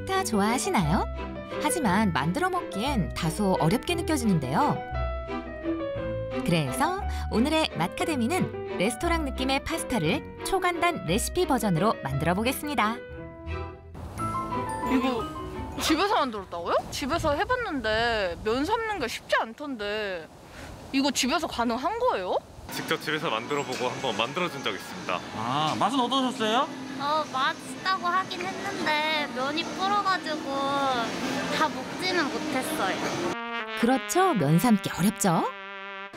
파스타 좋아하시나요? 하지만 만들어 먹기엔 다소 어렵게 느껴지는데요. 그래서 오늘의 맛카데미는 레스토랑 느낌의 파스타를 초간단 레시피 버전으로 만들어 보겠습니다. 이거 집에서 만들었다고요? 집에서 해봤는데 면 삶는 게 쉽지 않던데 이거 집에서 가능한 거예요? 직접 집에서 만들어보고 한번 만들어준 적 있습니다. 아, 맛은 어떠셨어요? 맛있다고 하긴 했는데 면이 불어가지고 다 먹지는 못했어요. 그렇죠. 면 삶기 어렵죠?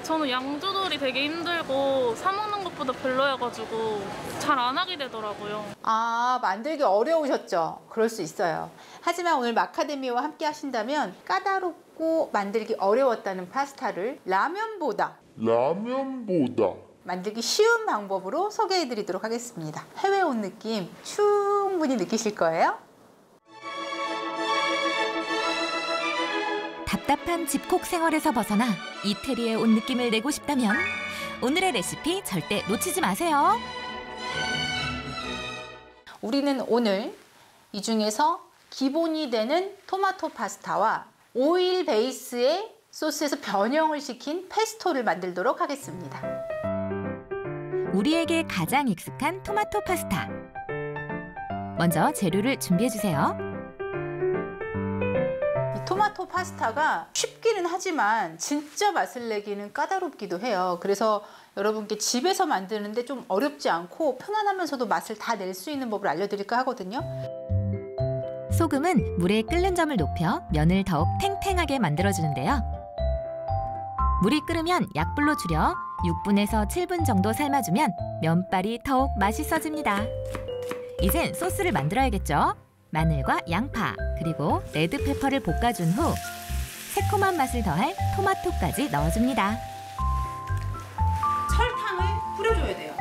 저는 양 조절이 되게 힘들고 사 먹는 것보다 별로여가지고 잘 안 하게 되더라고요. 아, 만들기 어려우셨죠? 그럴 수 있어요. 하지만 오늘 마카데미와 함께 하신다면 까다롭고 만들기 어려웠다는 파스타를 라면보다 만들기 쉬운 방법으로 소개해드리도록 하겠습니다. 해외 온 느낌 충분히 느끼실 거예요. 답답한 집콕 생활에서 벗어나 이태리에 온 느낌을 내고 싶다면 오늘의 레시피 절대 놓치지 마세요. 우리는 오늘 이 중에서 기본이 되는 토마토 파스타와 오일 베이스의 소스에서 변형을 시킨 페스토를 만들도록 하겠습니다. 우리에게 가장 익숙한 토마토 파스타. 먼저 재료를 준비해주세요. 이 토마토 파스타가 쉽기는 하지만 진짜 맛을 내기는 까다롭기도 해요. 그래서 여러분께 집에서 만드는데 좀 어렵지 않고 편안하면서도 맛을 다 낼 수 있는 법을 알려드릴까 하거든요. 소금은 물에 끓는 점을 높여 면을 더욱 탱탱하게 만들어주는데요. 물이 끓으면 약불로 줄여 6분에서 7분 정도 삶아주면 면발이 더욱 맛있어집니다. 이젠 소스를 만들어야겠죠? 마늘과 양파, 그리고 레드페퍼를 볶아준 후 새콤한 맛을 더할 토마토까지 넣어줍니다. 설탕을 뿌려줘야 돼요.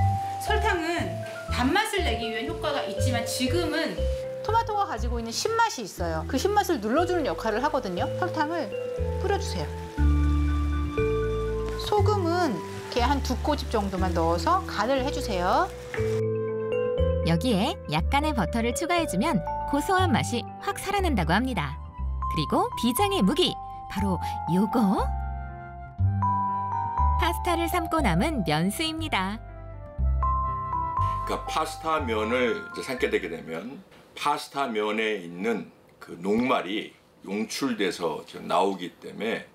설탕은 단맛을 내기 위한 효과가 있지만 지금은 토마토가 가지고 있는 신맛이 있어요. 그 신맛을 눌러주는 역할을 하거든요. 설탕을 뿌려주세요. 소금은 이렇게 한 2꼬집 정도만 넣어서 간을 해주세요. 여기에 약간의 버터를 추가해주면 고소한 맛이 확 살아난다고 합니다. 그리고 비장의 무기, 바로 요거! 파스타를 삶고 남은 면수입니다. 그러니까 파스타 면을 이제 삶게 되게 되면 파스타 면에 있는 그 녹말이 용출돼서 나오기 때문에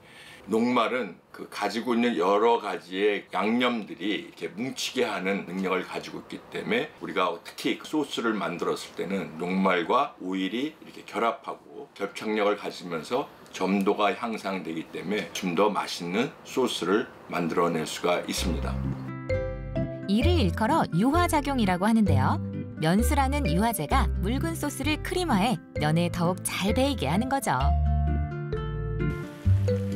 녹말은 그 가지고 있는 여러 가지의 양념들이 이렇게 뭉치게 하는 능력을 가지고 있기 때문에 우리가 특히 소스를 만들었을 때는 녹말과 오일이 이렇게 결합하고 결착력을 가지면서 점도가 향상되기 때문에 좀 더 맛있는 소스를 만들어낼 수가 있습니다. 이를 일컬어 유화작용이라고 하는데요. 면수라는 유화제가 묽은 소스를 크림화해 면에 더욱 잘 배이게 하는 거죠.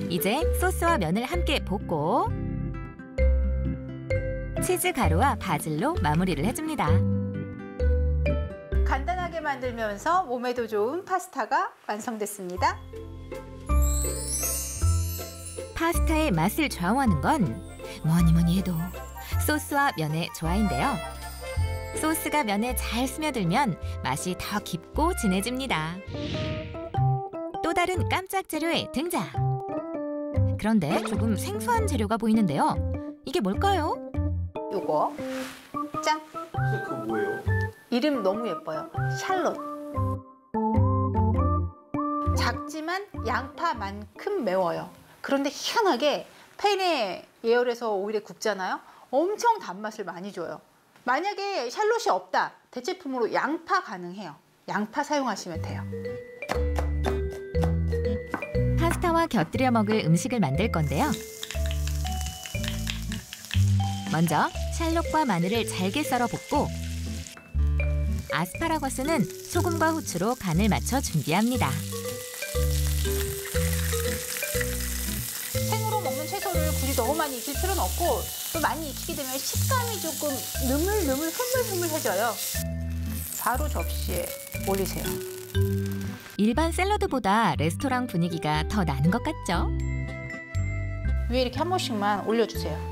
이제 소스와 면을 함께 볶고 치즈 가루와 바질로 마무리를 해줍니다. 간단하게 만들면서 몸에도 좋은 파스타가 완성됐습니다. 파스타의 맛을 좌우하는 건 뭐니 해도 소스와 면의 조화인데요. 소스가 면에 잘 스며들면 맛이 더 깊고 진해집니다. 또 다른 깜짝 재료의 등장! 그런데 조금 생소한 재료가 보이는데요. 이게 뭘까요? 요거 짠! 그거 뭐예요? 이름 너무 예뻐요. 샬롯. 작지만 양파만큼 매워요. 그런데 희한하게 팬에 예열해서 오일에 굽잖아요. 엄청 단맛을 많이 줘요. 만약에 샬롯이 없다, 대체품으로 양파 가능해요. 양파 사용하시면 돼요. 파스타와 곁들여 먹을 음식을 만들 건데요. 먼저 샬롯과 마늘을 잘게 썰어 볶고 아스파라거스는 소금과 후추로 간을 맞춰 준비합니다. 생으로 먹는 채소를 굳이 너무 많이 익힐 필요는 없고 또 많이 익히게 되면 식감이 조금 느물느물 흐물흐물해져요. 바로 접시에 올리세요. 일반 샐러드보다 레스토랑 분위기가 더 나는 것 같죠? 위에 이렇게 한 번씩만 올려주세요.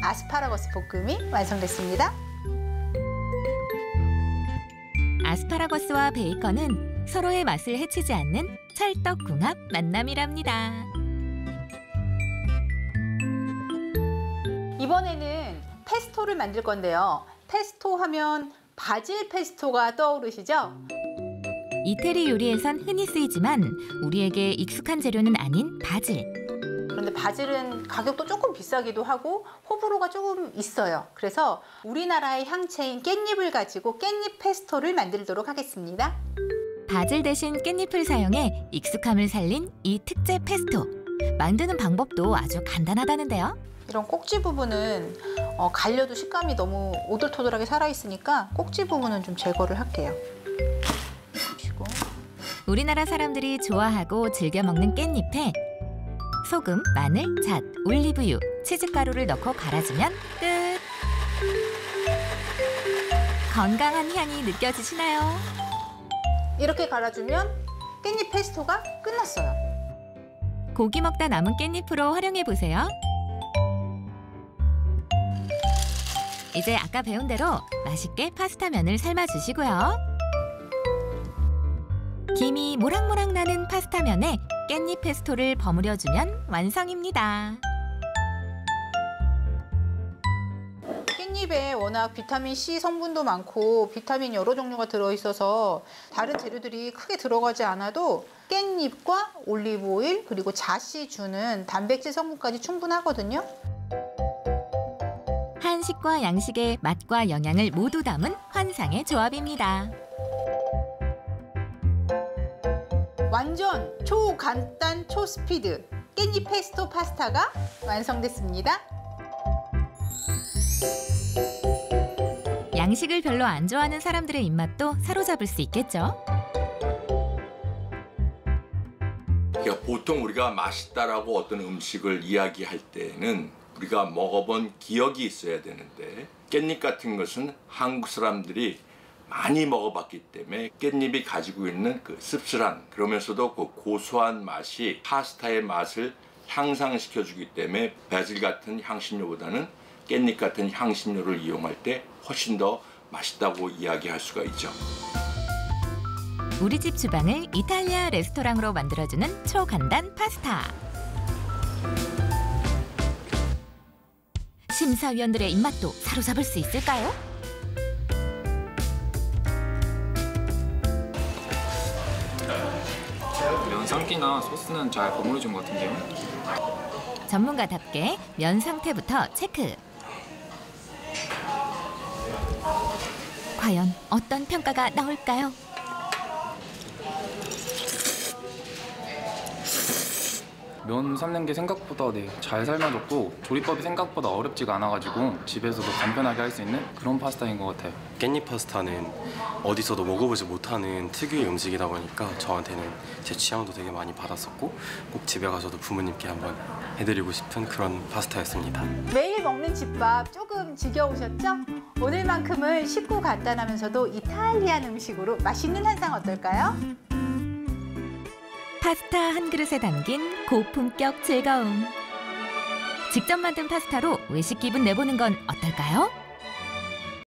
아스파라거스 볶음이 완성됐습니다. 아스파라거스와 베이컨은 서로의 맛을 해치지 않는 찰떡궁합 만남이랍니다. 이번에는 페스토를 만들 건데요. 페스토 하면 바질 페스토가 떠오르시죠? 이태리 요리에선 흔히 쓰이지만 우리에게 익숙한 재료는 아닌 바질. 그런데 바질은 가격도 조금 비싸기도 하고 호불호가 조금 있어요. 그래서 우리나라의 향채인 깻잎을 가지고 깻잎 페스토를 만들도록 하겠습니다. 바질 대신 깻잎을 사용해 익숙함을 살린 이 특제 페스토. 만드는 방법도 아주 간단하다는데요. 이런 꼭지 부분은 갈려도 식감이 너무 오돌토돌하게 살아있으니까 꼭지 부분은 좀 제거를 할게요. 그리고 우리나라 사람들이 좋아하고 즐겨 먹는 깻잎에 소금, 마늘, 잣, 올리브유, 치즈가루를 넣고 갈아주면 끝! 건강한 향이 느껴지시나요? 이렇게 갈아주면 깻잎 페스토가 끝났어요. 고기 먹다 남은 깻잎으로 활용해보세요. 이제 아까 배운 대로 맛있게 파스타면을 삶아주시고요. 김이 모락모락 나는 파스타면에 깻잎 페스토를 버무려주면 완성입니다. 깻잎에 워낙 비타민C 성분도 많고 비타민 여러 종류가 들어있어서 다른 재료들이 크게 들어가지 않아도 깻잎과 올리브오일 그리고 잣이 주는 단백질 성분까지 충분하거든요. 한식과 양식의 맛과 영양을 모두 담은 환상의 조합입니다. 완전 초간단 초스피드 깻잎 페스토 파스타가 완성됐습니다. 양식을 별로 안 좋아하는 사람들의 입맛도 사로잡을 수 있겠죠? 그러니까 보통 우리가 맛있다라고 어떤 음식을 이야기할 때는 우리가 먹어본 기억이 있어야 되는데 깻잎 같은 것은 한국 사람들이 많이 먹어봤기 때문에 깻잎이 가지고 있는 그 씁쓸한 그러면서도 그 고소한 맛이 파스타의 맛을 향상시켜주기 때문에 바질 같은 향신료보다는 깻잎 같은 향신료를 이용할 때 훨씬 더 맛있다고 이야기할 수가 있죠. 우리 집 주방을 이탈리아 레스토랑으로 만들어주는 초간단 파스타. 심사위원들의 입맛도 사로잡을 수 있을까요? 면 삶기나 소스는 잘 버무려진 것 같은데요. 전문가답게 면 상태부터 체크. 과연 어떤 평가가 나올까요? 면 삶는 게 생각보다 잘 삶아졌고 조리법이 생각보다 어렵지가 않아가지고 집에서도 간편하게 할 수 있는 그런 파스타인 것 같아요. 깻잎 파스타는 어디서도 먹어보지 못하는 특유의 음식이다 보니까 저한테는 제 취향도 되게 많이 받았었고 꼭 집에 가서도 부모님께 한번 해드리고 싶은 그런 파스타였습니다. 매일 먹는 집밥 조금 지겨우셨죠? 오늘만큼은 쉽고 간단하면서도 이탈리안 음식으로 맛있는 한상 어떨까요? 파스타 한 그릇에 담긴 고품격 즐거움. 직접 만든 파스타로 외식 기분 내보는 건 어떨까요?